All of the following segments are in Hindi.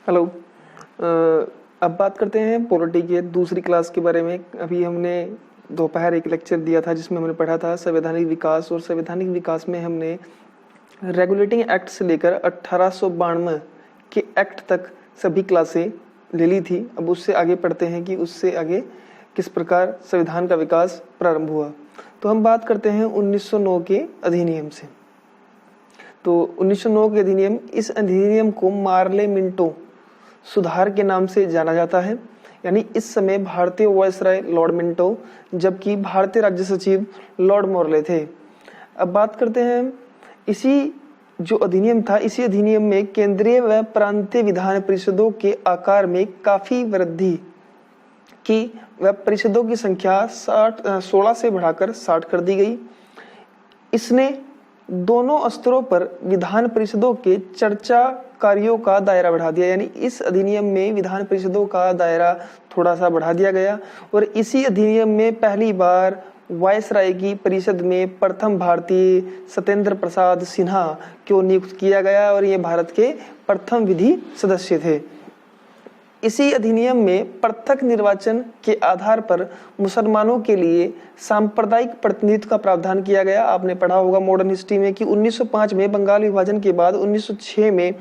हेलो। अब बात करते हैं पॉलिटी के दूसरी क्लास के बारे में। अभी हमने दोपहर एक लेक्चर दिया था जिसमें हमने पढ़ा था संवैधानिक विकास, और संवैधानिक विकास में हमने रेगुलेटिंग एक्ट से लेकर 1892 के एक्ट तक सभी क्लासें ले ली थी। अब उससे आगे पढ़ते हैं कि उससे आगे किस प्रकार संविधान का विकास प्रारंभ हुआ। तो हम बात करते हैं 1909 के अधिनियम से। तो 1909 के अधिनियम, इस अधिनियम को मार्ले मिंटो सुधार के नाम से जाना जाता है। यानी इस समय भारतीय वायसराय लॉर्ड मिंटो, जबकि भारतीय राज्य सचिव लॉर्ड मॉर्ले थे। अब बात करते हैं इसी जो अधिनियम था, इसी अधिनियम में केंद्रीय व प्रांतीय विधान परिषदों के आकार में काफी वृद्धि की व परिषदों की संख्या 16 से बढ़ाकर 60 कर दी गई। इसने दोनों स्तरों पर विधान परिषदों के चर्चा कार्यों का दायरा बढ़ा दिया। यानी इस अधिनियम में विधान परिषदों का दायरा थोड़ा सा बढ़ा दिया गया। और इसी अधिनियम में पहली बार वायसराय की परिषद में प्रथम भारतीय सत्येंद्र प्रसाद सिन्हा को नियुक्त किया गया और ये भारत के प्रथम विधि सदस्य थे। इसी अधिनियम में पृथक निर्वाचन के आधार पर मुसलमानों के लिए सांप्रदायिक प्रतिनिधित्व का प्रावधान किया गया। आपने पढ़ा होगा मॉडर्न हिस्ट्री में कि 1905 में बंगाल विभाजन के बाद 1906 में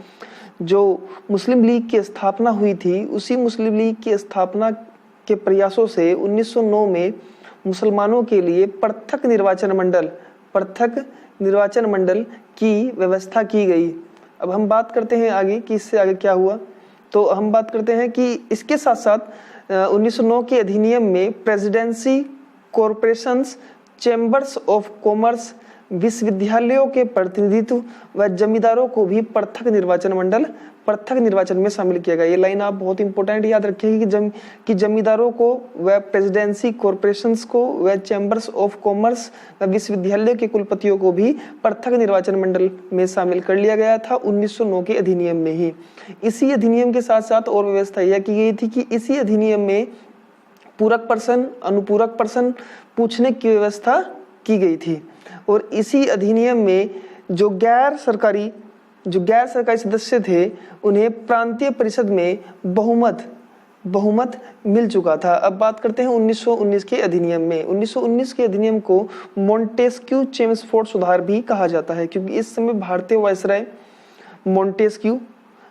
जो मुस्लिम लीग की स्थापना हुई थी, उसी मुस्लिम लीग की स्थापना के प्रयासों से 1909 में मुसलमानों के लिए पृथक निर्वाचन मंडल की व्यवस्था की गई। अब हम बात करते हैं आगे कि इससे आगे क्या हुआ। तो हम बात करते हैं कि इसके साथ साथ 1909 के अधिनियम में presidency, corporations, chambers of commerce, विश्वविद्यालयों के प्रतिनिधित्व व जमींदारों को भी पृथक निर्वाचन में शामिल किया गया। ये लाइन आप बहुत इंपॉर्टेंट याद रखिएगा कि जमींदारों को व प्रेसिडेंसी, कॉरपोरेशंस को व चैम्बर्स ऑफ कॉमर्स व विश्वविद्यालय के कुलपतियों को भी पृथक निर्वाचन मंडल में शामिल कर लिया गया था 1909 के अधिनियम में ही। इसी अधिनियम के साथ साथ और व्यवस्था यह की गई थी कि इसी अधिनियम में पूरक प्रश्न, अनुपूरक प्रश्न पूछने की व्यवस्था की गई थी। और इसी अधिनियम में जो गैर सरकारी सदस्य थे, उन्हें प्रांतीय परिषद में बहुमत मिल चुका था। अब बात करते हैं 1919 के अधिनियम में। 1919 के अधिनियम को मोंटेस्क्यू चेम्सफोर्ड सुधार भी कहा जाता है, क्योंकि इस समय भारतीय वायसराय मोंटेस्क्यू,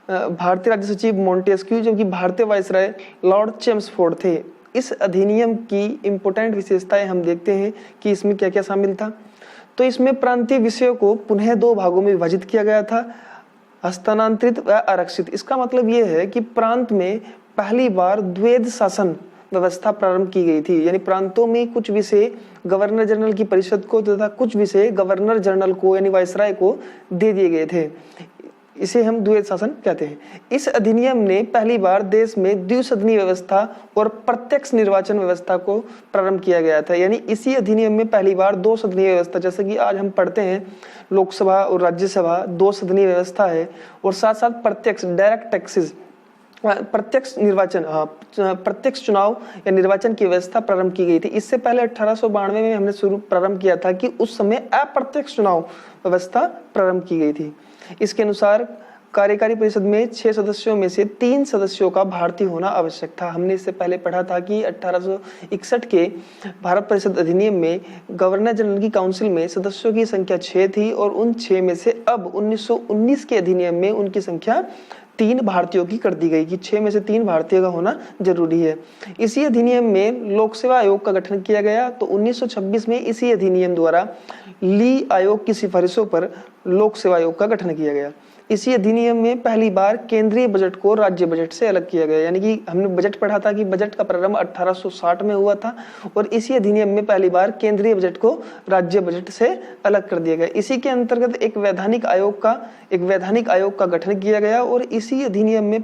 भारतीय राज्य सचिव मोंटेस्क्यू, जबकि भारतीय वायसराय लॉर्ड चेम्सफोर्ड थे। इस अधिनियम की इंपोर्टेंट विशेषताएं हम देखते हैं कि इसमें क्या क्या शामिल था। तो इसमें प्रांतीय विषयों को पुनः दो भागों में विभाजित किया गया था, हस्तांतरित व आरक्षित। इसका मतलब यह है कि प्रांत में पहली बार द्वैध शासन व्यवस्था प्रारंभ की गई थी। यानी प्रांतों में कुछ विषय गवर्नर जनरल की परिषद को तथा कुछ विषय गवर्नर जनरल को यानी वायसराय को दे दिए गए थे। इसे हम द्वैध शासन कहते हैं। इस अधिनियम ने पहली बार देश में द्विसदनीय व्यवस्था और प्रत्यक्ष निर्वाचन व्यवस्था को प्रारंभ किया गया था। यानी इसी अधिनियम में पहली बार दो सदनीय व्यवस्था, जैसे कि आज हम पढ़ते हैं लोकसभा और राज्यसभा दो सदनीय व्यवस्था है, और साथ साथ प्रत्यक्ष डायरेक्ट टैक्सेस, प्रत्यक्ष चुनाव या निर्वाचन की व्यवस्था प्रारंभ की गई थी। इससे पहले 1892 में हमने प्रारंभ किया था कि उस समय अप्रत्यक्ष चुनाव व्यवस्था प्रारंभ की गई थी। इसके अनुसार कार्यकारी परिषद में 6 सदस्यों में से 3 सदस्यों का भारतीय होना आवश्यक था। हमने इससे पहले पढ़ा था कि 1861 के भारत परिषद अधिनियम में गवर्नर जनरल की काउंसिल में सदस्यों की संख्या 6 थी, और उन 6 में से अब 1919 के अधिनियम में उनकी संख्या 3 भारतीयों की कर दी गई कि 6 में से 3 भारतीय का होना जरूरी है। इसी अधिनियम में लोक सेवा आयोग का गठन किया गया। तो 1926 में इसी अधिनियम द्वारा ली आयोग की सिफारिशों पर लोक सेवा आयोग का गठन किया गया। इसी अधिनियम में पहली बार केंद्रीय बजट को राज्य बजट से अलग किया गया। यानी कि हमने बजट पढ़ा था कि बजट का प्रारंभ 1860 में हुआ था, और इसी अधिनियम में पहली बार केंद्रीय बजट को राज्य बजट से अलग कर दिया गया। इसी के अंतर्गत एक वैधानिक आयोग का गठन किया गया। और इसी अधिनियम में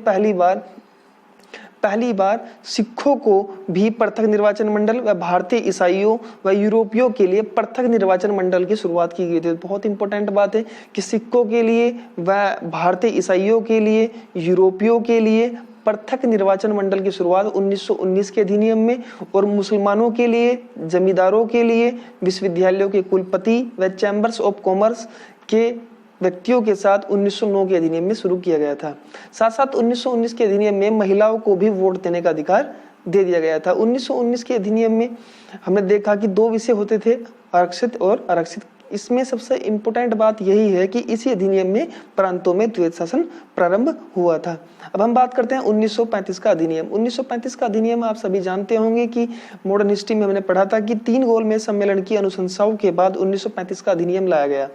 पहली बार सिखों को भी पृथक निर्वाचन मंडल व भारतीय ईसाइयों व यूरोपियों के लिए पृथक निर्वाचन मंडल की शुरुआत की गई थी। बहुत इंपॉर्टेंट बात है कि सिखों के लिए व भारतीय ईसाइयों के लिए, यूरोपियों के लिए पृथक निर्वाचन मंडल की शुरुआत 1919 के अधिनियम में, और मुसलमानों के लिए, जमींदारों के लिए विश्वविद्यालयों के कुलपति व चैम्बर्स ऑफ कॉमर्स के व्यक्तियों के साथ 1909 के अधिनियम में शुरू किया गया था। साथ साथ 1919 के अधिनियम में महिलाओं को भी वोट देने का अधिकार दे दिया गया था। 1919 के अधिनियम में हमने देखा कि 2 विषय होते थे, आरक्षित और आरक्षित। इसमें सबसे इम्पोर्टेंट बात यही है कि इसी अधिनियम में प्रांतों में द्वैध शासन प्रारंभ हुआ था। अब हम बात करते हैं 1935 का अधिनियम। 1935 का अधिनियम आप सभी जानते होंगे कि मॉडर्न हिस्ट्री में हमने पढ़ा था कि 3 गोलमेज सम्मेलन की अनुशंसाओं के बाद 1935 का अधिनियम लाया गया।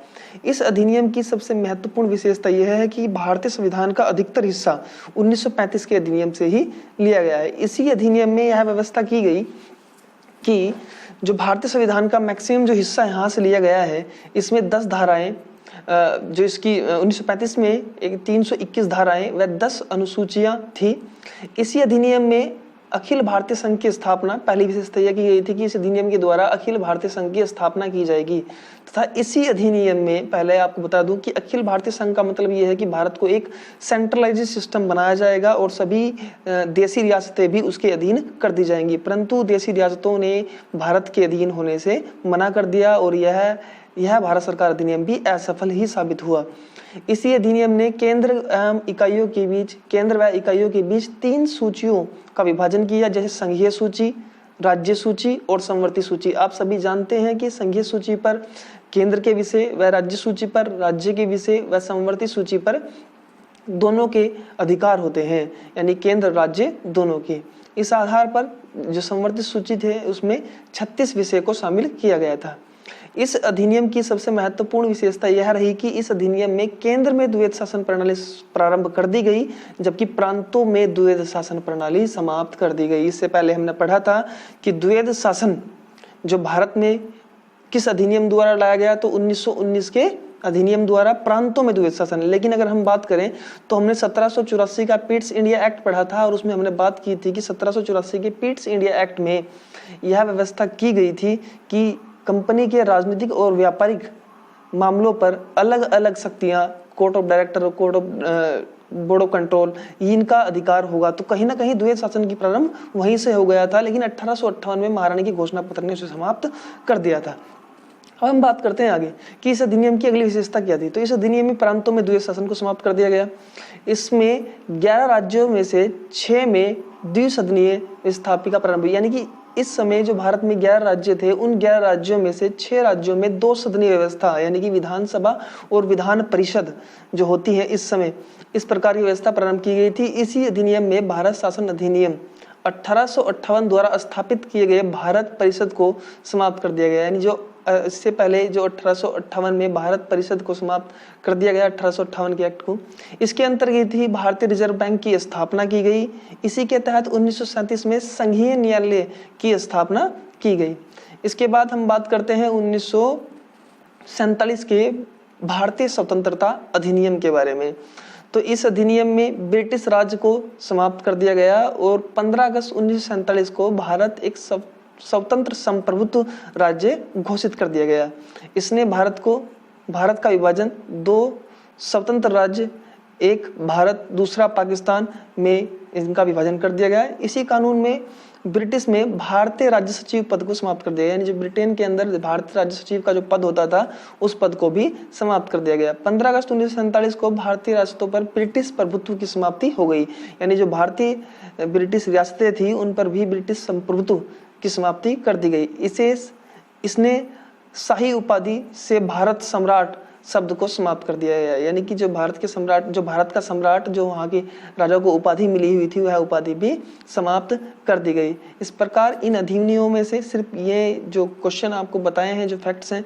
इस अधिनियम की सबसे महत्वपूर्ण विशेषता यह है कि भारतीय संविधान का अधिकतर हिस्सा 1935 के अधिनियम से ही लिया गया है। इसी अधिनियम में यह व्यवस्था की गई कि जो भारतीय संविधान का मैक्सिमम जो हिस्सा यहाँ से लिया गया है, इसमें 10 धाराएं, जो इसकी 1935 में 321 धाराएं व 10 अनुसूचियां थी। इसी अधिनियम में अखिल भारतीय संघ की स्थापना, पहली विशेषता यह की गई थी कि इस अधिनियम के द्वारा अखिल भारतीय संघ की स्थापना की जाएगी तथा इसी अधिनियम में, पहले आपको बता दूं कि अखिल भारतीय संघ का मतलब यह है कि भारत को एक सेंट्रलाइज्ड सिस्टम बनाया जाएगा और सभी देशी रियासतें भी उसके अधीन कर दी जाएंगी। परंतु देशी रियासतों ने भारत के अधीन होने से मना कर दिया और यह भारत सरकार अधिनियम भी असफल ही साबित हुआ। इसी अधिनियम ने केंद्र व इकाइयों के बीच 3 सूचियों का विभाजन किया, जैसे संघीय सूची, राज्य सूची और समवर्ती सूची। आप सभी जानते हैं कि संघीय सूची पर केंद्र के विषय व राज्य सूची पर राज्य के विषय व समवर्ती सूची पर दोनों के अधिकार होते हैं, यानी केंद्र राज्य दोनों के। इस आधार पर जो समवर्ती सूची थे उसमें 36 विषय को शामिल किया गया था। इस अधिनियम की सबसे महत्वपूर्ण विशेषता यह रही कि इस अधिनियम में केंद्र में द्वैध शासन प्रणाली प्रारंभ कर दी गई, जबकि प्रांतों में द्वैध शासन प्रणाली समाप्त कर दी गई। इससे पहले हमने पढ़ा था कि द्वैध शासन जो भारत में किस अधिनियम द्वारा लाया गया, तो 1919 के अधिनियम द्वारा प्रांतों में द्वैध शासन। लेकिन अगर हम बात करें तो हमने 1784 का पीट्स इंडिया एक्ट पढ़ा था और उसमें हमने बात की थी कि 1784 के पीट्स इंडिया एक्ट में यह व्यवस्था की गई थी कि कंपनी के राजनीतिक और व्यापारिक मामलों पर अलग अलग शक्तियां, court of director, court of board of control, इनका अधिकार होगा। तो कहीं ना कहीं द्वैध शासन की प्रारंभ वहीं से हो गया था, लेकिन 1858 में महारानी की घोषणा पत्र ने उसे समाप्त कर दिया था। अब हम बात करते हैं आगे कि इस अधिनियम की अगली विशेषता क्या थी। तो इस अधिनियम में प्रांतों में द्वैध शासन को समाप्त कर दिया गया। इसमें 11 राज्यों में से 6 में द्विसदनीय स्थापिका प्रारंभ, यानी कि इस समय जो भारत में 11 राज्य थे, उन 11 राज्यों में से 6 राज्यों में 2 सदनीय व्यवस्था, यानी कि विधानसभा और विधान परिषद जो होती है इस समय, इस प्रकार की व्यवस्था प्रारंभ की गई थी। इसी अधिनियम में भारत शासन अधिनियम 1858 द्वारा स्थापित किए गए भारत परिषद को समाप्त कर दिया गया, यानी जो इससे पहले जो 1858 में भारत परिषद को समाप्त कर दिया गया 1858 के एक्ट को। इसके अंतर्गत ही भारतीय रिजर्व बैंक की स्थापना की गई। इसी के तहत 1937 में संघीय न्यायालय की स्थापना की गई। इसके बाद हम बात करते हैं 1947 के भारतीय स्वतंत्रता अधिनियम के बारे में। तो इस अधिनियम में ब्रिटिश राज को समाप्त कर दिया गया और 15 अगस्त 1947 को भारत एक स्वतंत्र संप्रभुत्व राज्य घोषित कर दिया गया। इसने भारत का विभाजन 2 स्वतंत्र राज्य, एक भारत दूसरा पाकिस्तान में इनका विभाजन कर दिया गया। इसी कानून में ब्रिटिश में भारतीय राज्य सचिव पद को समाप्त कर दिया गया, यानी जो ब्रिटेन के अंदर भारतीय राज्य सचिव का जो पद होता था उस पद को भी समाप्त कर दिया गया। 15 अगस्त 1947 को भारतीय रियासतों पर ब्रिटिश प्रभुत्व की समाप्ति हो गई, यानी जो भारतीय ब्रिटिश रियासतें थी उन पर भी ब्रिटिश संप्रभुत्व की समाप्ति कर दी गई। इसने शाही उपाधि से भारत सम्राट शब्द को समाप्त कर दिया गया, यानी कि जो भारत का सम्राट जो वहाँ के राजा को उपाधि मिली हुई थी वह उपाधि भी समाप्त कर दी गई। इस प्रकार इन अधिनियमों में से सिर्फ ये जो क्वेश्चन आपको बताए हैं, जो फैक्ट्स हैं,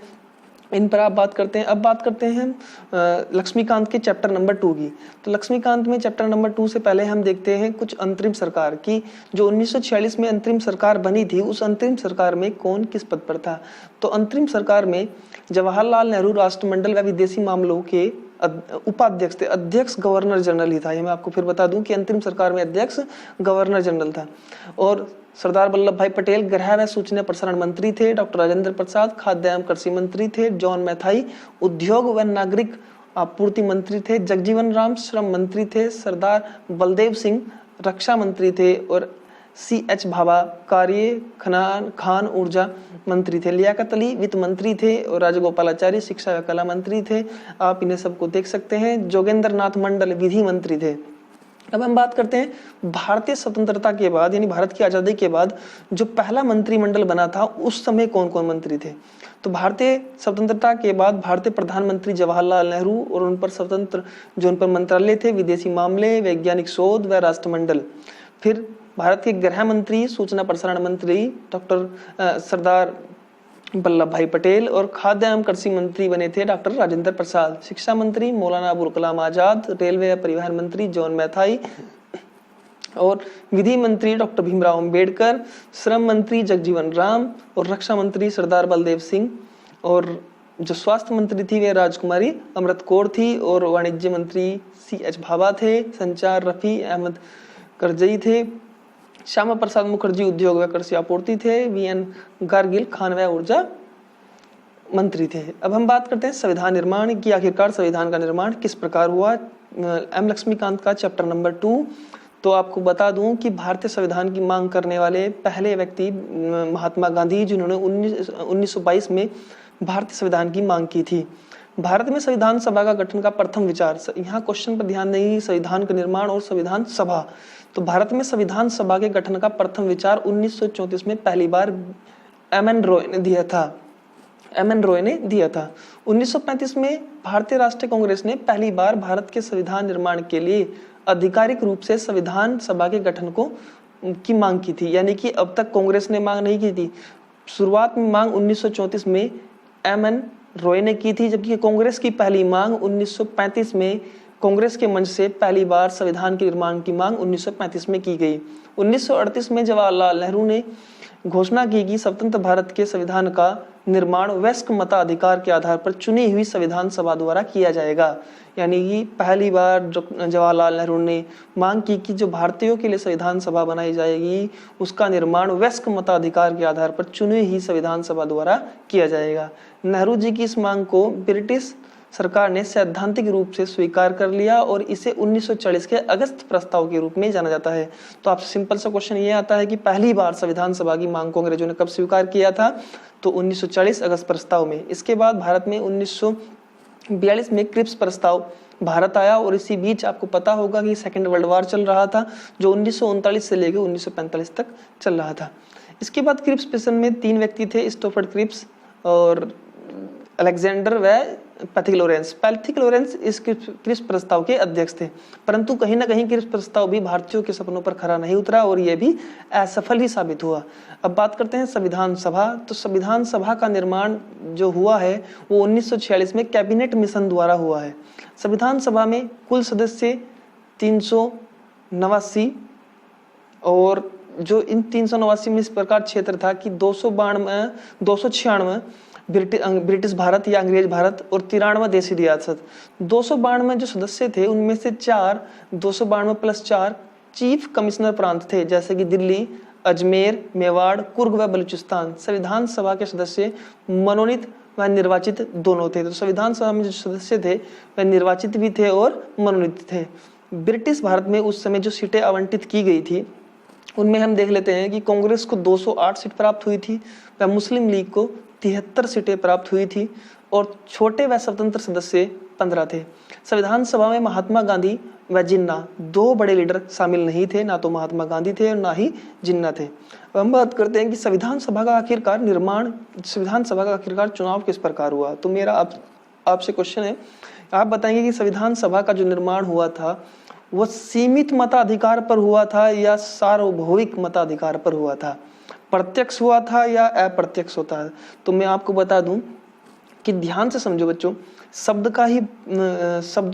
इन पर आप बात करते हैं। अब बात करते हैं लक्ष्मीकांत के चैप्टर नंबर 2 की। तो लक्ष्मीकांत में चैप्टर नंबर 2 से पहले हम देखते हैं कुछ अंतरिम सरकार की। जो 1946 में अंतरिम सरकार बनी थी, उस अंतरिम सरकार में कौन किस पद पर था। तो अंतरिम सरकार में जवाहरलाल नेहरू राष्ट्रमंडल व विदेशी मामलों के उपाध्यक्ष थे। अध्यक्ष गवर्नर जनरल ही था। ये मैं आपको फिर बता दूं कि अंतरिम सरकार में अध्यक्ष गवर्नर जनरल था। और सरदार वल्लभ भाई पटेल गृह व सूचना प्रसारण मंत्री थे। डॉक्टर राजेंद्र प्रसाद खाद्य एवं कृषि मंत्री थे। जॉन मैथाई उद्योग व नागरिक आपूर्ति मंत्री थे। जगजीवन राम श्रम मंत्री थे। सरदार बलदेव सिंह रक्षा मंत्री थे। और CH भाभा खान ऊर्जा मंत्री थे, लियाकत अली वित्त मंत्री थे और राजगोपालाचारी शिक्षा व कला मंत्री थे। आप इन्हें सबको देख सकते हैं। जोगेंद्र नाथ मंडल विधि मंत्री थे। अब हम बात करते हैं भारतीय स्वतंत्रता के बाद यानी भारत की आजादी के बाद जो पहला मंत्रिमंडल बना था उस समय कौन कौन मंत्री थे। तो भारतीय स्वतंत्रता के बाद भारतीय प्रधानमंत्री जवाहरलाल नेहरू और उन पर स्वतंत्र जो उन पर मंत्रालय थे, विदेशी मामले, वैज्ञानिक शोध व राष्ट्रमंडल। फिर भारत के गृह मंत्री, सूचना प्रसारण मंत्री डॉक्टर सरदार वल्लभ भाई पटेल और खाद्य एवं कृषि मंत्री बने थे डॉक्टर राजेंद्र प्रसाद। शिक्षा मंत्री मौलाना अबुल कलाम आजाद, रेलवे व परिवहन मंत्री जॉन मैथाई और विधि मंत्री डॉक्टर भीमराव अंबेडकर, श्रम मंत्री जगजीवन राम और रक्षा मंत्री सरदार बलदेव सिंह और जो स्वास्थ्य मंत्री थी वे राजकुमारी अमृत कौर थी और वाणिज्य मंत्री CH भाभा थे, संचार रफी अहमद करजई थे, श्यामा प्रसाद मुखर्जी उद्योग व कृषि आपूर्ति थे, VN गार्गिल खान व ऊर्जा मंत्री थे। अब हम बात करते हैं संविधान निर्माण की। आखिरकार संविधान का निर्माण किस प्रकार हुआ। M लक्ष्मीकांत का चैप्टर नंबर 2। तो आपको बता दूं कि भारतीय संविधान की मांग करने वाले पहले व्यक्ति महात्मा गांधी, जिन्होंने 1922 में भारतीय संविधान की मांग की थी। भारत में संविधान सभा का गठन का प्रथम विचार, यहाँ क्वेश्चन पर ध्यान देंगे, संविधान का निर्माण और संविधान सभा। तो भारत में संविधान सभा के गठन का प्रथम विचार 1934 में पहली बार MN रॉय ने दिया था। 1935 में भारतीय राष्ट्रीय कांग्रेस ने पहली बार भारत के संविधान निर्माण के लिए आधिकारिक रूप से संविधान सभा के गठन की मांग की थी, यानी कि अब तक कांग्रेस ने मांग नहीं की थी। शुरुआत में मांग 1934 में MN रॉय ने की थी, जबकि कांग्रेस की पहली मांग 1935 में कांग्रेस के मंच से पहली बार संविधान के निर्माण की मांग 1935 में की गई। 1938 में जवाहरलाल नेहरू ने घोषणा की कि स्वतंत्र भारत के संविधान का निर्माण वयस्क मताधिकार के आधार पर चुनी हुई संविधान सभा द्वारा किया जाएगा। यानी कि पहली बार जवाहरलाल नेहरू ने मांग की कि जो भारतीयों के लिए संविधान सभा बनाई जाएगी उसका निर्माण वयस्क मताधिकार के आधार पर चुनी हुई संविधान सभा द्वारा किया जाएगा। नेहरू जी की इस मांग को ब्रिटिश सरकार ने सैद्धांतिक रूप से स्वीकार कर लिया और इसे 1940 के अगस्त प्रस्ताव के रूप में जाना जाता है। तो आपसे सिंपल सा क्वेश्चन ये आता है कि पहली बार संविधान सभा की मांग को अंग्रेजों ने कब स्वीकार किया था। तो 1940 अगस्त प्रस्ताव में। इसके बाद भारत में 1942 में क्रिप्स प्रस्ताव भारत आया और इसी बीच आपको पता होगा कि सेकेंड वर्ल्ड वॉर चल रहा था जो 1939 से लेकर 1945 तक चल रहा था। इसके बाद क्रिप्स मिशन में 3 व्यक्ति थे, स्टोफर्ड क्रिप्स और अलेक्जेंडर व पैथिक लोरेंस इस क्रिप्स प्रस्ताव के अध्यक्ष थे, परंतु कहीं ना कहीं क्रिप्स प्रस्ताव भी भारतीयों के सपनों पर खरा नहीं उतरा और यह भी असफल ही साबित हुआ। अब बात करते हैं संविधान सभा। तो संविधान सभा का निर्माण जो हुआ है वो 1946 में कैबिनेट मिशन द्वारा हुआ है। संविधान सभा में कुल सदस्य 389 और जो इन 389 में इस प्रकार क्षेत्र था कि 296 ब्रिटिश भारत या अंग्रेज भारत और 93 देशी रियासत। 292 जो सदस्य थे उनमें से 292 प्लस 4 चीफ कमिश्नर प्रांत थे, जैसे कि दिल्ली, अजमेर, मेवाड़, कुर्ग व बलूचिस्तान। संविधान सभा के सदस्य मनोनीत व निर्वाचित दोनों थे। तो संविधान सभा में जो सदस्य थे वह निर्वाचित भी थे और मनोनीत थे। ब्रिटिश भारत में उस समय जो सीटें आवंटित की गई थी उनमें हम देख लेते हैं कि कांग्रेस को 208 सीट प्राप्त हुई थी व मुस्लिम लीग को 73 सीटें प्राप्त हुई थी और छोटे व स्वतंत्र सदस्य 15 थे। संविधान सभा में महात्मा गांधी व जिन्ना 2 बड़े लीडर शामिल नहीं थे, ना तो महात्मा गांधी थे और ना ही जिन्ना थे। अब हम बात करते हैं कि संविधान सभा का आखिरकार चुनाव किस प्रकार हुआ। तो मेरा आपसे क्वेश्चन है, आप बताएंगे कि संविधान सभा का जो निर्माण हुआ था वो सीमित मताधिकार पर हुआ था या सार्वभौमिक मताधिकार पर हुआ था, प्रत्यक्ष हुआ था या अप्रत्यक्ष होता है। तो मैं आपको बता दूं कि ध्यान से समझो बच्चों, शब्दों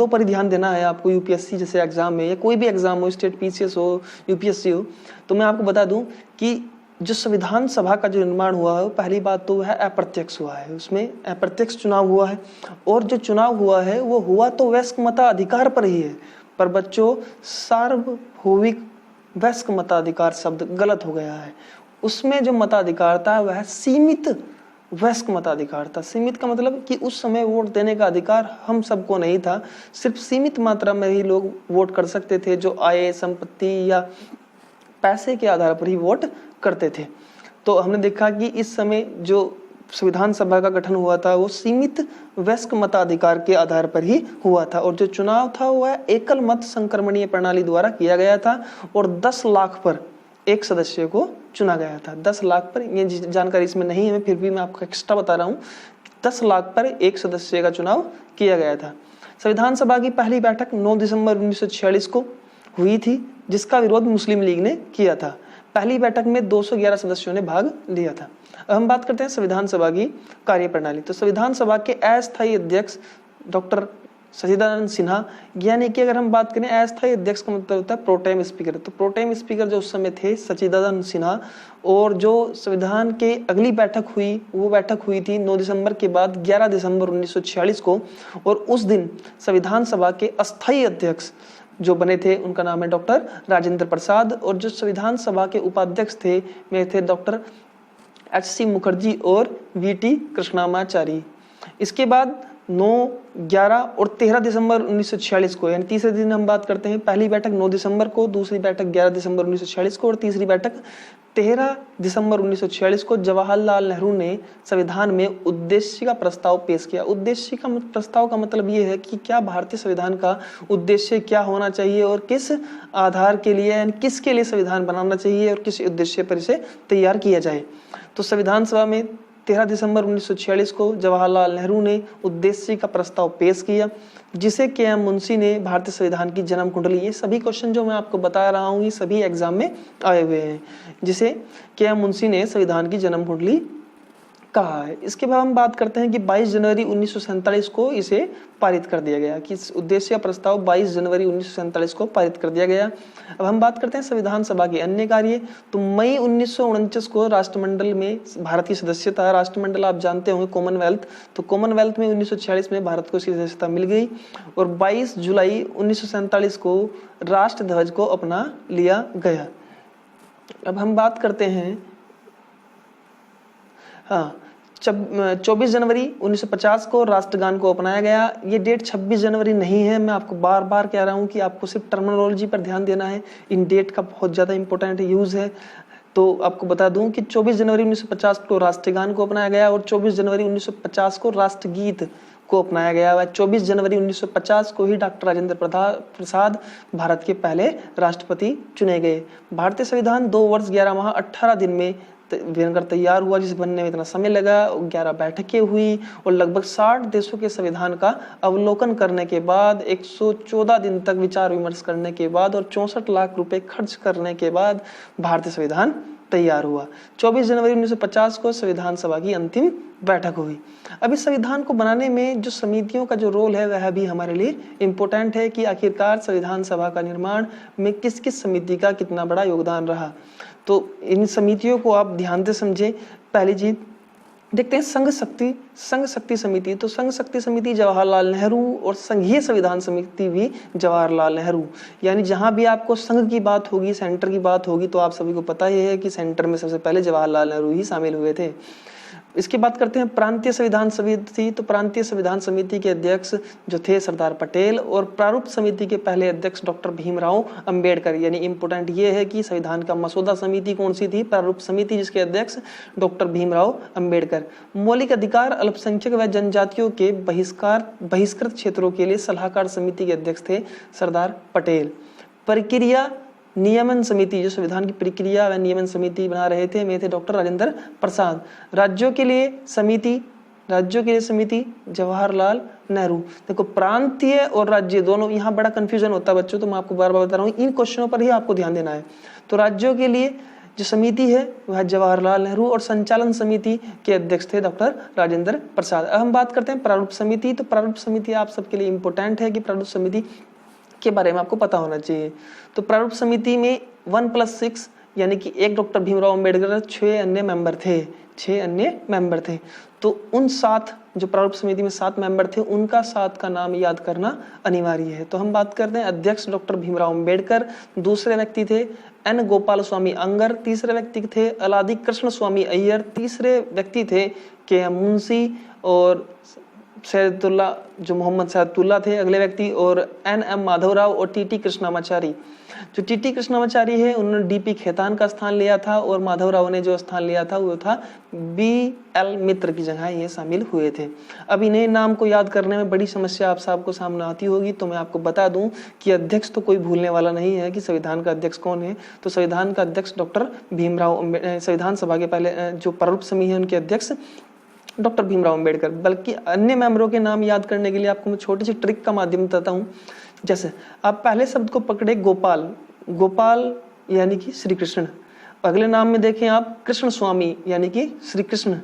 पर ही ध्यान देना है आपको। यूपीएससी जैसे एग्जाम में या कोई भी एग्जाम हो, स्टेट पीसीएस हो, यूपीएससी हो, तो मैं आपको बता दूं कि जो संविधान सभा का जो निर्माण हुआ है पहली बात तो वह अप्रत्यक्ष हुआ है, उसमें अप्रत्यक्ष चुनाव हुआ है और जो चुनाव हुआ है वो हुआ तो वयस्क मताधिकार पर ही है। पर बच्चों सार्वभौमिक वयस्क मताधिकार शब्द गलत हो गया है। उसमें जो मताधिकार था वह सीमित वयस्क मताधिकार था। सीमित का मतलब कि उस समय वोट देने का अधिकार हम सबको नहीं था, सिर्फ सीमित मात्रा में ही लोग वोट कर सकते थे। जो आय, संपत्ति या पैसे के आधार पर ही वोट करते थे। तो हमने देखा कि इस समय जो संविधान सभा का गठन हुआ था वो सीमित वयस्क मताधिकार के आधार पर ही हुआ था, और जो चुनाव था वह एकल मत संक्रमणीय प्रणाली द्वारा किया गया था, और 10 लाख पर एक सदस्य को चुना गया था। 10 लाख पर, ये जानकारी इसमें नहीं है, फिर भी मैं आपको एक्स्ट्रा बता रहा हूँ, 10 लाख पर एक सदस्य का चुनाव किया गया था। संविधान सभा की पहली बैठक 9 दिसंबर 1946 को हुई थी, जिसका विरोध मुस्लिम लीग ने किया था। पहली बैठक में 211 सदस्यों ने भाग लिया था। अब हम बात करते हैं संविधान सभा की कार्यप्रणाली। तो संविधान सभा के अस्थायी अध्यक्ष डॉक्टर सचिदानंद सिन्हा, यानी कि अगर हम बात करें अस्थायी अध्यक्ष का मतलब होता है प्रोटेम स्पीकर, तो प्रोटेम स्पीकर जो उस समय थे सचिदानंद सिन्हा, और जो संविधान के अगली बैठक हुई वो बैठक हुई थी 9 दिसंबर के बाद 11 दिसंबर 1946 को, और उस दिन संविधान सभा के अस्थायी अध्यक्ष जो बने थे उनका नाम है डॉक्टर राजेंद्र प्रसाद, और जो संविधान सभा के उपाध्यक्ष थे वे थे डॉक्टर HC मुखर्जी और VT कृष्णामाचारी। इसके बाद 9, 11 और 13 दिसंबर 1946 को, यानी तीसरे दिन हम बात करते हैं, पहली बैठक 9 दिसंबर को, दूसरी बैठक 11 दिसंबर 1946 को और तीसरी बैठक 13 दिसंबर 1946 को जवाहरलाल नेहरू ने संविधान में उद्देश्य का प्रस्ताव पेश किया। उद्देश्य का प्रस्ताव का मतलब ये है कि क्या भारतीय संविधान का उद्देश्य क्या होना चाहिए और किस आधार के लिए, यानी किसके लिए संविधान बनाना चाहिए और किस उद्देश्य पर इसे तैयार किया जाए। तो संविधान सभा में 13 दिसंबर 1946 को जवाहरलाल नेहरू ने उद्देश्य का प्रस्ताव पेश किया, जिसे KM मुंशी ने भारतीय संविधान की जन्म कुंडली, ये सभी क्वेश्चन जो मैं आपको बता रहा हूँ ये सभी एग्जाम में आए हुए हैं, जिसे KM मुंशी ने संविधान की जन्म कुंडली कहा है। इसके बाद हम बात करते हैं कि 22 जनवरी 1947 को इसे पारित कर दिया गया, कि उद्देश्य प्रस्ताव 22 जनवरी 1947 को पारित कर दिया गया। अब हम बात करते हैं संविधान सभा के अन्य कार्य। तो मई 1949 को राष्ट्रमंडल में भारत की सदस्यता, राष्ट्रमंडल आप जानते होंगे कॉमनवेल्थ, तो कॉमनवेल्थ में 1946 में भारत को इसकी सदस्यता मिल गई, और 22 जुलाई 1947 को राष्ट्र ध्वज को अपना लिया गया। अब हम बात करते हैं 24 जनवरी 1950 को राष्ट्रगान को अपनाया गया। ये डेट 26 जनवरी नहीं है, मैं आपको बार बार कह रहा हूँ कि आपको सिर्फ टर्मिनोलॉजी पर ध्यान देना है, इन डेट का बहुत ज़्यादा इंपॉर्टेंट यूज़ है। तो आपको बता दूं कि 24 जनवरी 1950 को राष्ट्रगान को अपनाया गया और 24 जनवरी 1950 को राष्ट्रगीत को अपनाया गया। 24 जनवरी 1950 को ही डॉक्टर राजेंद्र प्रसाद भारत के पहले राष्ट्रपति चुने गए। भारतीय संविधान 2 वर्ष 11 माह 18 दिन में बनकर तैयार हुआ, जिसे बनने में इतना समय लगा। 11 बैठकें हुई और लगभग 60 देशों के संविधान का अवलोकन करने के बाद, 114 दिन तक विचार विमर्श करने के बाद और 64 लाख रुपए खर्च करने के बाद भारतीय संविधान तैयार हुआ। 24 जनवरी 1950 को संविधान सभा की अंतिम बैठक हुई। अब इस संविधान को बनाने में जो समितियों का जो रोल है वह भी हमारे लिए इम्पोर्टेंट है, कि आखिरकार संविधान सभा का निर्माण में किस किस समिति का कितना बड़ा योगदान रहा। तो इन समितियों को आप ध्यान से समझें। पहली चीज देखते हैं संघ शक्ति समिति। तो संघ शक्ति समिति जवाहरलाल नेहरू और संघीय संविधान समिति भी जवाहरलाल नेहरू, यानी जहां भी आपको संघ की बात होगी, सेंटर की बात होगी, तो आप सभी को पता ही है कि सेंटर में सबसे पहले जवाहरलाल नेहरू ही शामिल हुए थे। इसकी बात करते हैं प्रांतीय संविधान समिति। तो प्रांतीय संविधान समिति के अध्यक्ष जो थे सरदार पटेल, और प्रारूप समिति के पहले अध्यक्ष डॉक्टर भीमराव अंबेडकर। यानी इंपोर्टेंट ये है कि संविधान का मसौदा समिति कौन सी थी? प्रारूप समिति, जिसके अध्यक्ष डॉक्टर भीमराव अंबेडकर। मौलिक अधिकार, अल्पसंख्यक व जनजातियों के बहिष्कृत क्षेत्रों के लिए सलाहकार समिति के अध्यक्ष थे सरदार पटेल। प्रक्रिया नियमन समिति, जो संविधान की प्रक्रिया व नियमन समिति बना रहे थे, वे थे डॉक्टर राजेंद्र प्रसाद। राज्यों के लिए समिति जवाहरलाल नेहरू। देखो प्रांतीय और राज्य दोनों, यहाँ बड़ा कंफ्यूजन होता है बच्चों, तो मैं आपको बार बार बता रहा हूँ, इन क्वेश्चनों पर ही आपको ध्यान देना है। तो राज्यों के लिए जो समिति है वह जवाहरलाल नेहरू, और संचालन समिति के अध्यक्ष थे डॉक्टर राजेंद्र प्रसाद। अब हम बात करते हैं प्रारूप समिति। तो प्रारूप समिति आप सबके लिए इंपॉर्टेंट है, कि प्रारूप समिति के बारे में आपको पता होना चाहिए। तो प्रारूप समिति में 1+6 यानी कि एक डॉक्टर भीमराव अंबेडकर, 6 अन्य मेंबर थे। तो उन 7 जो प्रारूप समिति में 7 मेंबर थे, उनका 7 का नाम याद करना अनिवार्य है। तो हम बात करते हैं अध्यक्ष डॉक्टर भीमराव अंबेडकर, दूसरे व्यक्ति थे N गोपाल स्वामी अंगर, तीसरे व्यक्ति थे अलादी कृष्ण स्वामी अय्यर, तीसरे व्यक्ति थे KM मुंशी, और सैयदुल्ला जो मोहम्मद सैयदुल्ला थे अगले व्यक्ति, और NM माधवराव और TT कृष्णामाचारी। जो टीटी कृष्णामाचारी है उन्होंने डीपी खेतान का स्थान लिया था और माधवराव ने जो स्थान लिया था वो था BL मित्र की जगह ये शामिल हुए थे। अब इन्हें नाम को याद करने में बड़ी समस्या आप सबको सामने आती होगी, तो मैं आपको बता दूं कि अध्यक्ष तो कोई भूलने वाला नहीं है कि संविधान का अध्यक्ष कौन है। तो संविधान का अध्यक्ष डॉक्टर भीमराव, संविधान सभा के पहले जो प्रारूप समिति है उनके अध्यक्ष डॉक्टर भीमराव अंबेडकर। बल्कि अन्य मेंबरों के नाम याद करने के लिए आपको मैं छोटी सी ट्रिक का माध्यम बताता हूँ। जैसे आप पहले शब्द को पकड़े गोपाल, गोपाल यानी कि श्री कृष्ण। अगले नाम में देखें आप कृष्ण स्वामी यानी कि श्री कृष्ण।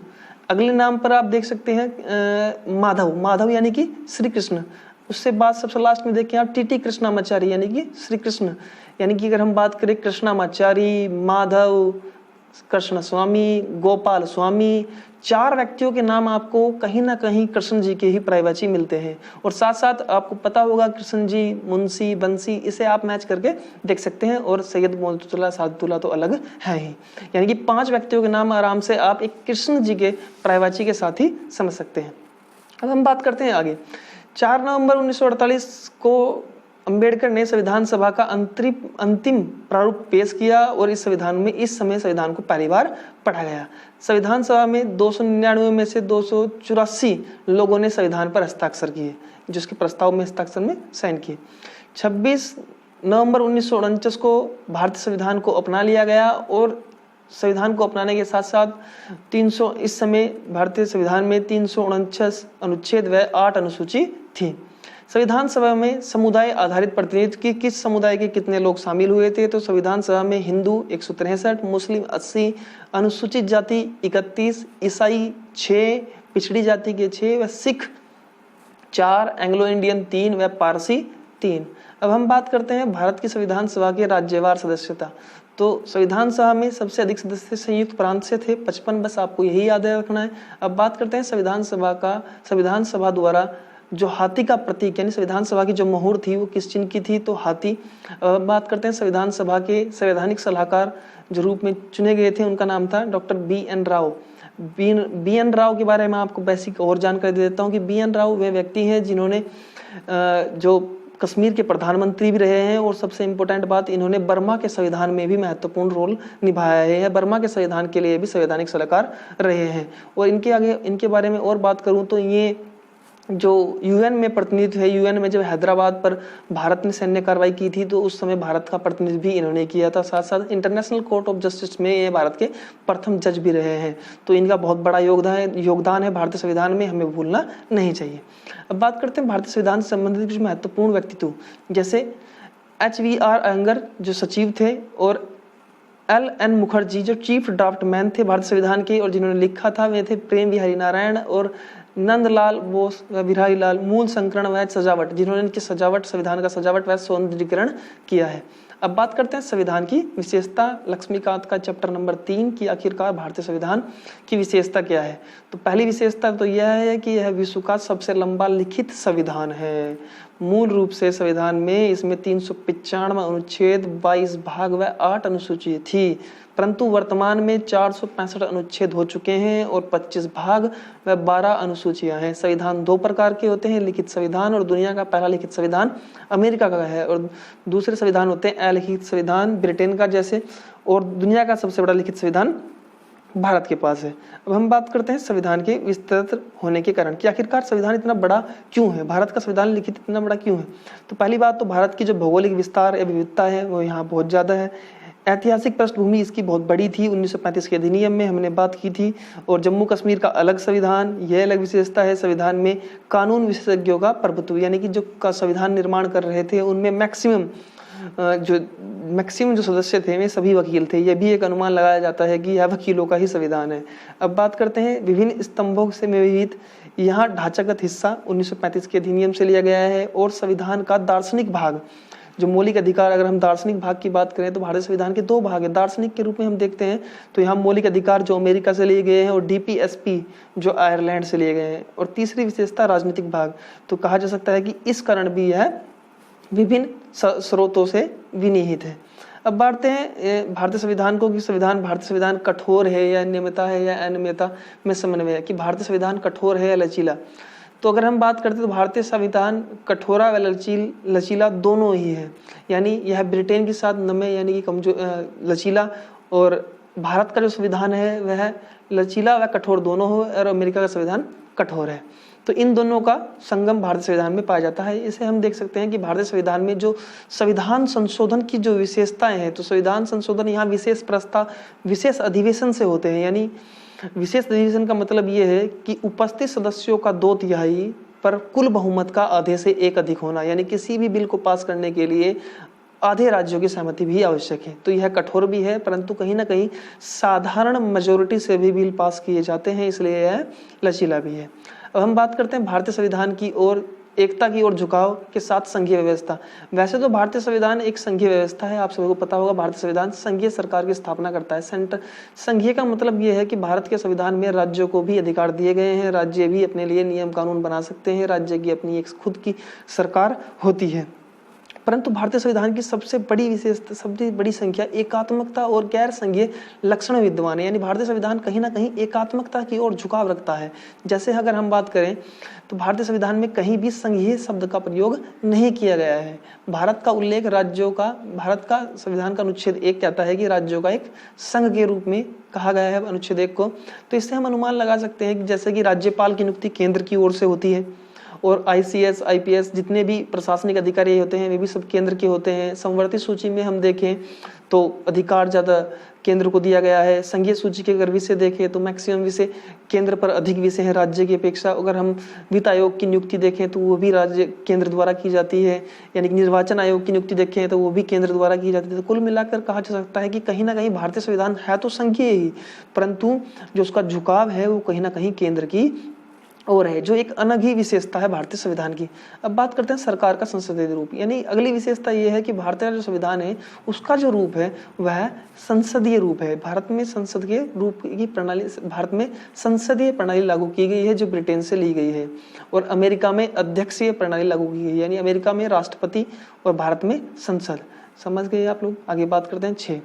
अगले नाम पर आप देख सकते हैं माधव, माधव यानी कि श्री कृष्ण। उससे बाद सबसे लास्ट में देखें आप टीटी कृष्णामाचारी यानी कि श्री कृष्ण। यानी कि अगर हम बात करें कृष्णामाचारी, माधव, कृष्ण स्वामी, गोपाल स्वामी, 4 व्यक्तियों के नाम आपको कहीं ना कहीं कृष्ण जी के ही पर्यायवाची मिलते हैं। और साथ साथ आपको पता होगा कृष्ण जी, मुंशी, बंसी, इसे आप मैच करके देख सकते हैं। और सैयद मोहतुल्ला, सादुल्ला तो अलग है ही। यानी कि 5 व्यक्तियों के नाम आराम से आप एक कृष्ण जी के पर्यायवाची के साथ ही समझ सकते हैं। अब हम बात करते हैं आगे। 4 नवंबर 1948 को अंबेडकर ने संविधान सभा का अंतिम प्रारूप पेश किया और इस समय संविधान को पहली बार पढ़ा गया। संविधान सभा में 299 में से 284 लोगों ने संविधान पर हस्ताक्षर किए, जिसके प्रस्ताव में हस्ताक्षर में साइन किए। 26 नवंबर 1949 को भारतीय संविधान को अपना लिया गया और संविधान को अपनाने के साथ साथ 300 इस समय भारतीय संविधान में 349 अनुच्छेद व 8 अनुसूची थी। संविधान सभा में समुदाय आधारित प्रतिनिधित्व की किस समुदाय के कितने लोग शामिल हुए थे? तो संविधान सभा में हिंदू 163, मुस्लिम 80, अनुसूचित जाति 31, ईसाई 6, पिछड़ी जाति के 6 व सिख 4, एंग्लो इंडियन 3 व पारसी 3। अब हम बात करते हैं भारत की संविधान सभा के राज्यवार सदस्यता। तो संविधान सभा में सबसे अधिक सदस्य संयुक्त प्रांत से थे 55, बस आपको यही याद रखना है। अब बात करते हैं संविधान सभा द्वारा जो हाथी का प्रतीक यानी संविधान सभा की जो मोहर थी वो किस चिन्ह की थी? तो हाथी। बात करते हैं संविधान सभा के संवैधानिक सलाहकार जो रूप में चुने गए थे उनका नाम था doctor BN Rao. BN Rao के बारे में आपको बेसिक और जानकारी दे देता हूँ कि BN राव वे व्यक्ति हैं जिन्होंने जो कश्मीर के प्रधानमंत्री भी रहे हैं और सबसे इम्पोर्टेंट बात, इन्होंने बर्मा के संविधान में भी महत्वपूर्ण रोल निभाया है। बर्मा के संविधान के लिए भी संवैधानिक सलाहकार रहे हैं। और इनके बारे में और बात करूं तो ये जो UN में प्रतिनिधित्व है, UN में जब हैदराबाद पर भारत ने सैन्य कार्रवाई की थी तो उस समय भारत का प्रतिनिधित्व भी इन्होंने किया था। साथ साथ इंटरनेशनल कोर्ट ऑफ जस्टिस में ये भारत के प्रथम जज भी रहे हैं। तो इनका बहुत बड़ा योगदान है भारतीय संविधान में, हमें भूलना नहीं चाहिए। अब बात करते हैं भारतीय संविधान से संबंधित कुछ महत्वपूर्ण व्यक्तित्व, जैसे HVR अयंगर जो सचिव थे और LN मुखर्जी जो चीफ ड्राफ्टमैन थे भारतीय संविधान के और जिन्होंने लिखा था वे थे प्रेम विहारी नारायण और नंदलाल बोस व बिहारी लाल मूल संकरण व सजावट, जिन्होंने इनकी सजावट संविधान का सजावट व सौंदर्यीकरण किया है। अब बात करते हैं संविधान की विशेषता। लक्ष्मीकांत का चैप्टर नंबर 3 की आखिरकार भारतीय संविधान की विशेषता क्या है? तो पहली विशेषता तो यह है कि यह विश्व का सबसे लंबा लिखित संविधान है। मूल रूप से संविधान में इसमें 395 अनुच्छेद, 22 भाग व 8 अनुसूची थी, परंतु वर्तमान में 465 अनुच्छेद हो चुके हैं और 25 भाग व 12 अनुसूचियां हैं। संविधान 2 प्रकार के होते हैं, लिखित संविधान, और दुनिया का पहला लिखित संविधान अमेरिका का है और दूसरे संविधान होते हैं अलिखित संविधान ब्रिटेन का जैसे, और दुनिया का सबसे बड़ा लिखित संविधान भारत के पास है। अब हम बात करते हैं संविधान के विस्तृत होने के कारण कि आखिरकार संविधान इतना बड़ा क्यों है, भारत का संविधान लिखित इतना बड़ा क्यों है? तो पहली बात तो भारत की जो भौगोलिक विस्तार या विविधता है वो यहाँ बहुत ज्यादा है। ऐतिहासिक पृष्ठभूमि इसकी बहुत बड़ी थी, 1935 के अधिनियम में हमने बात की थी, और जम्मू कश्मीर का अलग संविधान, यह अलग विशेषता है। संविधान में कानून विशेषज्ञों का प्रभुत्व, यानी कि जो का संविधान निर्माण कर रहे थे उनमें मैक्सिमम जो सदस्य थे वे सभी वकील थे। यह भी एक अनुमान लगाया जाता है कि यह वकीलों का ही संविधान है। अब बात करते हैं विभिन्न स्तंभों से विविध, यहाँ ढांचागत हिस्सा 1935 के अधिनियम से लिया गया है, और संविधान का दार्शनिक भाग जो मौलिक अधिकार, अगर हम दार्शनिक भाग की बात करें तो भारतीय संविधान के 2 भाग हैं। दार्शनिक के रूप में हम देखते हैं तो यहाँ मौलिक अधिकार जो अमेरिका से लिए गए हैं और DPSP जो आयरलैंड से लिए गए हैं, और तीसरी विशेषता राजनीतिक भाग। तो कहा जा सकता है कि इस कारण भी यह विभिन्न स्रोतों से विनिहित है। अब बढ़ते हैं भारतीय संविधान को कि भारतीय संविधान कठोर है या नियमिता है या अनियमिता में समन्वय है, कि भारतीय संविधान कठोर है या लचीला। तो अगर हम बात करते हैं तो भारतीय संविधान कठोरा व लचीला दोनों ही है, यानी यह ब्रिटेन के साथ नमे यानी कि कमजोर लचीला, और भारत का जो संविधान है वह लचीला व कठोर दोनों हो, और अमेरिका का संविधान कठोर है। तो इन दोनों का संगम भारतीय संविधान में पाया जाता है। इसे हम देख सकते हैं कि भारतीय संविधान में जो संविधान संशोधन की जो विशेषताएं हैं, तो संविधान संशोधन यहाँ विशेष प्रस्ताव विशेष अधिवेशन से होते हैं, यानी विशेष अधिवेशन का मतलब ये है कि उपस्थित सदस्यों का 2/3 पर कुल बहुमत का आधे से एक अधिक होना, यानी किसी भी बिल को पास करने के लिए आधे राज्यों की सहमति भी आवश्यक है। तो यह कठोर भी है, परंतु कहीं ना कहीं साधारण मेजोरिटी से भी बिल पास किए जाते हैं, इसलिए यह लचीला भी है। अब हम बात करते हैं भारतीय संविधान की ओर एकता की ओर झुकाव के साथ संघीय व्यवस्था। वैसे तो भारतीय संविधान एक संघीय व्यवस्था है, आप सभी को पता होगा। भारतीय संविधान संघीय सरकार की स्थापना करता है। सेंटर संघीय का मतलब यह है कि भारत के संविधान में राज्यों को भी अधिकार दिए गए हैं, राज्य भी अपने लिए नियम कानून बना सकते हैं, राज्य की अपनी एक खुद की सरकार होती है। परंतु भारतीय संविधान की सबसे बड़ी विशेषता, सबसे बड़ी संख्या एकात्मकता और गैर संघीय लक्षण विद्यमान है, यानी भारतीय संविधान कहीं ना कहीं एकात्मकता की ओर झुकाव रखता है। जैसे अगर हम बात करें तो भारतीय संविधान में कहीं भी संघीय शब्द का प्रयोग नहीं किया गया है। भारत का उल्लेख राज्यों का, भारत का संविधान का अनुच्छेद 1 कहता है कि राज्यों का एक संघ के रूप में कहा गया है अनुच्छेद 1 को। तो इससे हम अनुमान लगा सकते हैं कि जैसे कि राज्यपाल की नियुक्ति केंद्र की ओर से होती है, और ICS, IPS जितने भी प्रशासनिक अधिकारी होते हैं वे भी सब केंद्र के होते हैं। समवर्ती सूची में हम देखें तो अधिकार ज़्यादा केंद्र को दिया गया है। संघीय सूची के अगर विषय देखें तो मैक्सिमम विषय केंद्र पर अधिक विषय हैं राज्य की अपेक्षा। अगर हम वित्त आयोग की नियुक्ति देखें तो वो भी राज्य केंद्र द्वारा की जाती है, यानी कि निर्वाचन आयोग की नियुक्ति देखें तो वो भी केंद्र द्वारा की जाती है। तो कुल मिलाकर कहा जा सकता है कि कहीं ना कहीं भारतीय संविधान है तो संघीय ही, परंतु जो उसका झुकाव है वो कहीं ना कहीं केंद्र की और है, जो एक अलग ही विशेषता है भारतीय संविधान की। अब बात करते हैं सरकार का संसदीय रूप, यानी अगली विशेषता ये है कि भारतीय जो संविधान है उसका जो रूप है वह संसदीय रूप है। भारत में संसदीय रूप की प्रणाली, भारत में संसदीय प्रणाली लागू की गई है जो ब्रिटेन से ली गई है, और अमेरिका में अध्यक्षीय प्रणाली लागू की गई है, यानी अमेरिका में राष्ट्रपति और भारत में संसद। समझ गए आप लोग। आगे बात करते हैं 6,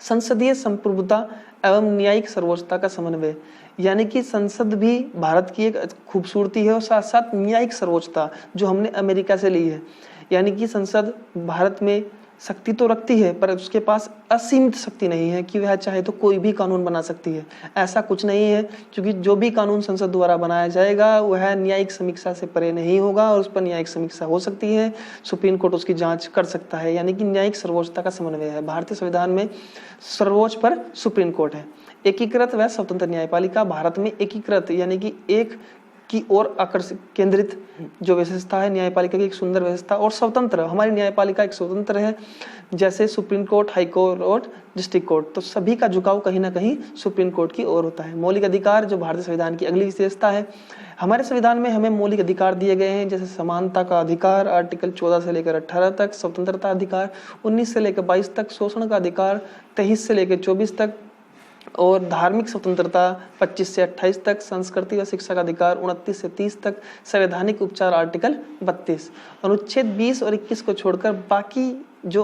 संसदीय संप्रभुता एवं न्यायिक सर्वोच्चता का समन्वय, यानी कि संसद भी भारत की एक खूबसूरती है और साथ साथ न्यायिक सर्वोच्चता जो हमने अमेरिका से ली है। यानी कि संसद भारत में शक्ति तो रखती है पर उसके पास असीमित शक्ति नहीं है कि वह चाहे तो कोई भी कानून बना सकती है, ऐसा कुछ नहीं है। क्योंकि जो भी कानून संसद द्वारा बनाया जाएगा वह न्यायिक समीक्षा से परे नहीं होगा और उस पर न्यायिक समीक्षा हो सकती है, सुप्रीम कोर्ट उसकी जांच कर सकता है, यानी कि न्यायिक सर्वोच्चता का समन्वय है। भारतीय संविधान में सर्वोच्च पर सुप्रीम कोर्ट है। एकीकृत व स्वतंत्र न्यायपालिका, भारत में एकीकृत यानी कि एक की ओर आकर्षित केंद्रित जो विशेषता है न्यायपालिका की, एक सुंदर व्यवस्था, और स्वतंत्र, हमारी न्यायपालिका एक स्वतंत्र है, जैसे सुप्रीम कोर्ट, हाई कोर्ट और डिस्ट्रिक्ट कोर्ट, तो सभी का झुकाव कहीं ना कहीं सुप्रीम कोर्ट की ओर होता है। मौलिक अधिकार जो भारतीय संविधान की अगली विशेषता है, हमारे संविधान में हमें मौलिक अधिकार दिए गए हैं, जैसे समानता का अधिकार आर्टिकल 14 से लेकर 18 तक, स्वतंत्रता अधिकार 19 से लेकर 22 तक, शोषण का अधिकार 23 से लेकर 24 तक, और धार्मिक स्वतंत्रता 25 से 28 तक, संस्कृति व शिक्षा का अधिकार 29 से 30 तक, संवैधानिक उपचार आर्टिकल 32। अनुच्छेद 20 और 21 को छोड़कर बाकी जो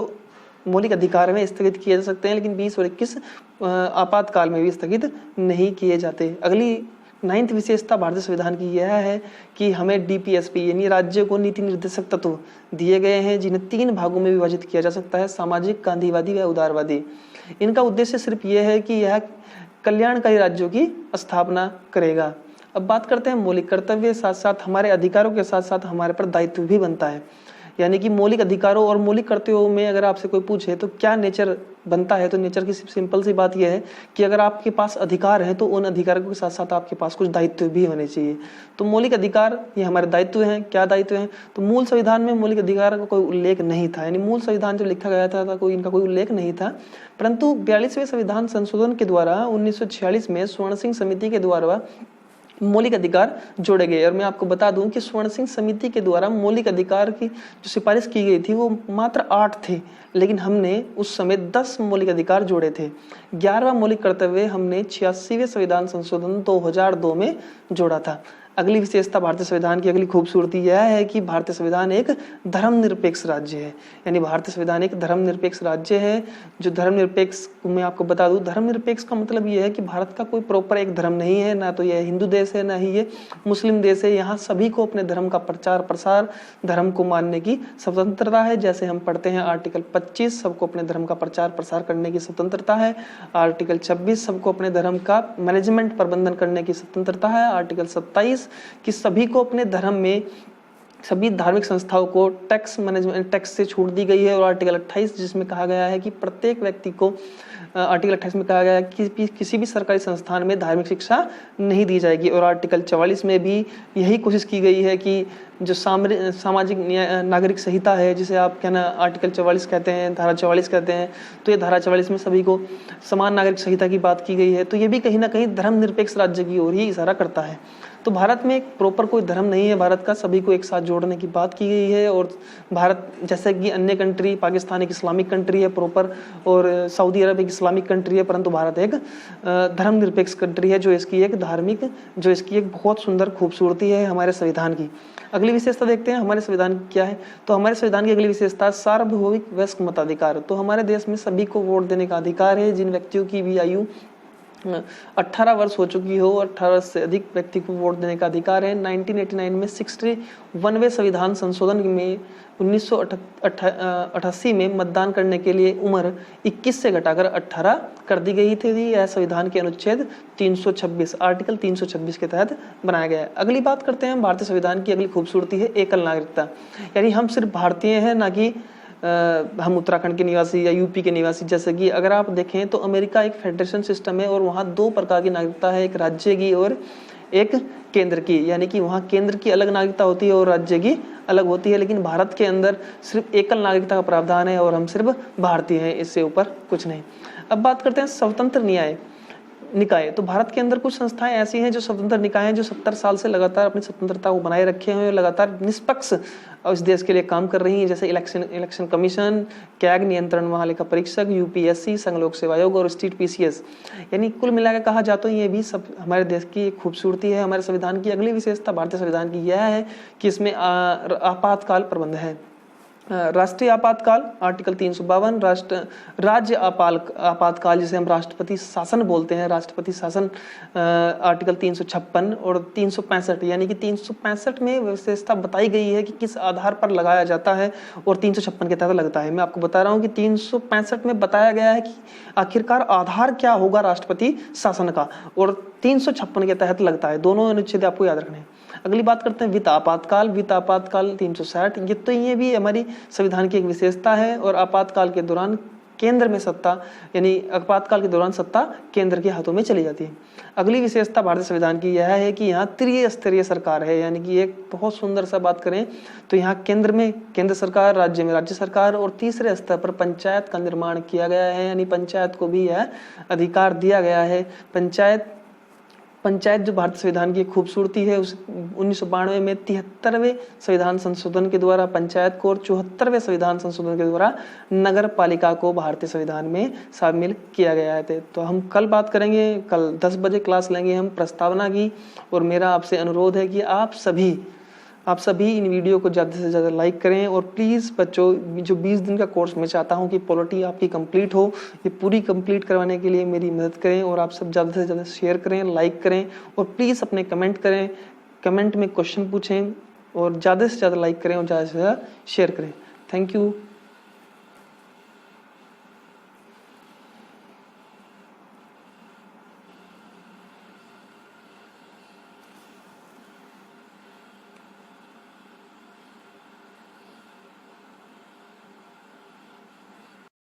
मौलिक अधिकार में स्थगित किए जा सकते हैं, लेकिन 20 और 21 आपातकाल में भी स्थगित नहीं किए जाते। अगली 9th विशेषता भारतीय संविधान की यह है कि हमें DPSP यानी राज्य को नीति निर्देशक तत्व दिए गए हैं, जिन्हें 3 भागों में विभाजित किया जा सकता है, सामाजिक, गांधीवादी व उदारवादी। इनका उद्देश्य सिर्फ यह है कि यह कल्याणकारी राज्यों की स्थापना करेगा। अब बात करते हैं मौलिक कर्तव्य, साथ साथ हमारे अधिकारों के साथ साथ हमारे पर दायित्व भी बनता है। यानी कि मौलिक अधिकारों और मौलिक कर्तव्यों में अगर आपसे कोई पूछे तो क्या नेचर बनता है, तो नेचर की सिंपल सी बात यह है कि अगर आपके पास अधिकार है तो उन अधिकारों के साथ साथ आपके पास कुछ दायित्व भी होने चाहिए। तो मौलिक अधिकार ये हमारे दायित्व हैं। क्या दायित्व हैं? तो मूल संविधान में मौलिक अधिकार का कोई उल्लेख नहीं था, यानी मूल संविधान जब लिखा गया था कोई इनका कोई उल्लेख नहीं था, परंतु 42वें संविधान संशोधन के द्वारा 1946 में स्वर्ण सिंह समिति के द्वारा मौलिक अधिकार जोड़े गए। और मैं आपको बता दूं कि स्वर्ण सिंह समिति के द्वारा मौलिक अधिकार की जो सिफारिश की गई थी वो मात्र 8 थे, लेकिन हमने उस समय 10 मौलिक अधिकार जोड़े थे। 11वां मौलिक कर्तव्य हमने 86वें संविधान संशोधन 2002 में जोड़ा था। अगली विशेषता भारतीय संविधान की, अगली खूबसूरती यह है कि भारतीय संविधान एक धर्मनिरपेक्ष राज्य है। यानी भारतीय संविधान एक धर्मनिरपेक्ष राज्य है। जो धर्मनिरपेक्ष, मैं आपको बता दूं, धर्मनिरपेक्ष का मतलब यह है कि भारत का कोई प्रॉपर एक धर्म नहीं है, ना तो यह हिंदू देश है, ना ही ये मुस्लिम देश है। यहाँ सभी को अपने धर्म का प्रचार प्रसार, धर्म को मानने की स्वतंत्रता है। जैसे हम पढ़ते हैं आर्टिकल 25, सबको अपने धर्म का प्रचार प्रसार करने की स्वतंत्रता है। आर्टिकल 26, सबको अपने धर्म का मैनेजमेंट प्रबंधन करने की स्वतंत्रता है। आर्टिकल 27 कि सभी को अपने धर्म में, सभी धार्मिक संस्थाओं को टैक्स से छूट दी गई है। और आर्टिकल 28 जिसमें कहा गया है कि प्रत्येक व्यक्ति को, आर्टिकल 28 में कहा गया है कि किसी भी सरकारी संस्थान में धार्मिक शिक्षा नहीं दी जाएगी। और आर्टिकल 44 में भी यही कोशिश की गई है कि जो सामाजिक नागरिक संहिता है, जिसे आप कहना आर्टिकल 44 कहते हैं, धारा 44 कहते हैं, तो ये धारा 44 में सभी को समान नागरिक संहिता की बात की गई है। तो ये भी कहीं ना कहीं धर्मनिरपेक्ष राज्य की ओर ही इशारा करता है। तो भारत में एक प्रॉपर कोई धर्म नहीं है भारत का, सभी को एक साथ जोड़ने की बात की गई है। और भारत जैसे कि अन्य कंट्री, पाकिस्तान एक इस्लामिक कंट्री है प्रॉपर, और सऊदी अरब एक इस्लामिक कंट्री है, परंतु भारत एक धर्मनिरपेक्ष कंट्री है, जो इसकी एक बहुत सुंदर खूबसूरती है हमारे संविधान की। अगली विशेषता देखते हैं हमारे संविधान की क्या है। तो हमारे संविधान की अगली विशेषता सार्वभौमिक वयस्क मताधिकार। तो हमारे देश में सभी को वोट देने का अधिकार है। जिन व्यक्तियों की भी आयु 18 वर्ष हो चुकी हो, 18 वर्ष से अधिक व्यक्ति को वोट देने का अधिकार है। 1989 में 61वें संविधान संशोधन में 1988 में मतदान करने के लिए उम्र 21 से घटाकर 18 कर दी गई थी। यह संविधान के अनुच्छेद 326, आर्टिकल 326 के तहत बनाया गया है। अगली बात करते हैं भारतीय संविधान की, अगली खूबसूरती है एकल नागरिकता। यानी हम सिर्फ भारतीय हैं, ना कि हम उत्तराखंड के निवासी या यूपी के निवासी। जैसे कि अगर आप देखें तो अमेरिका एक फेडरेशन सिस्टम है, और वहाँ 2 प्रकार की नागरिकता है, एक राज्य की और एक केंद्र की। यानी कि वहाँ केंद्र की अलग नागरिकता होती है और राज्य की अलग होती है। लेकिन भारत के अंदर सिर्फ एकल नागरिकता का प्रावधान है, और हम सिर्फ भारतीय हैं, इससे ऊपर कुछ नहीं। अब बात करते हैं स्वतंत्र निकाय। तो भारत के अंदर कुछ संस्थाएं ऐसी हैं जो स्वतंत्र निकाय हैं, जो 70 साल से लगातार अपनी स्वतंत्रता को बनाए रखे हैं, लगातार निष्पक्ष इस देश के लिए काम कर रही हैं। जैसे इलेक्शन कमीशन, कैग नियंत्रण महालेखा परीक्षक, यूपीएससी, संघ लोक सेवा आयोग और स्टेट पीसीएस। यानी कुल मिलाकर कहा जाए तो ये भी सब हमारे देश की एक खूबसूरती है। हमारे संविधान की अगली विशेषता भारतीय संविधान की यह है कि इसमें आपातकाल प्रबंध है। राष्ट्रीय आपातकाल आर्टिकल 352, राज्य आपातकाल जिसे हम राष्ट्रपति शासन बोलते हैं, राष्ट्रपति शासन आर्टिकल 356 और 365। यानी कि 365 में विशेषता बताई गई है कि किस आधार पर लगाया जाता है, और 356 के तहत लगता है। मैं आपको बता रहा हूँ कि 365 में बताया गया है कि आखिरकार आधार क्या होगा राष्ट्रपति शासन का, और 356 के तहत लगता है। दोनों अनुच्छेद आपको याद रखने हैं। अगली बात करते हैं वित्त आपातकाल। 360। ये भी हमारी संविधान की एक विशेषता है। और आपातकाल के दौरान केंद्र में सत्ता, यानी आपातकाल के दौरान सत्ता केंद्र के हाथों में चली जाती है। अगली विशेषता भारतीय संविधान की यह है कि यहाँ त्रिस्तरीय सरकार है। यानी कि एक बहुत सुंदर सा बात करें तो यहाँ केंद्र में केंद्र सरकार, राज्य में राज्य सरकार, और तीसरे स्तर पर पंचायत का निर्माण किया गया है। यानी पंचायत को भी यह अधिकार दिया गया है। पंचायत जो भारतीय संविधान की खूबसूरती है, उस 1992 में 73वें संविधान संशोधन के द्वारा पंचायत को, और 74वें संविधान संशोधन के द्वारा नगर पालिका को भारतीय संविधान में शामिल किया गया है। तो हम कल बात करेंगे, कल 10 बजे क्लास लेंगे हम प्रस्तावना की। और मेरा आपसे अनुरोध है कि आप सभी इन वीडियो को ज़्यादा से ज़्यादा लाइक करें। और प्लीज़ बच्चों, जो 20 दिन का कोर्स मैं चाहता हूं कि पॉलिटी आपकी कंप्लीट हो, ये पूरी कंप्लीट करवाने के लिए मेरी मदद करें। और आप सब ज़्यादा से ज़्यादा शेयर करें, लाइक करें, और प्लीज़ अपने कमेंट करें, कमेंट में क्वेश्चन पूछें, और ज़्यादा से ज़्यादा लाइक करें और ज़्यादा से ज़्यादा शेयर करें। Thank you.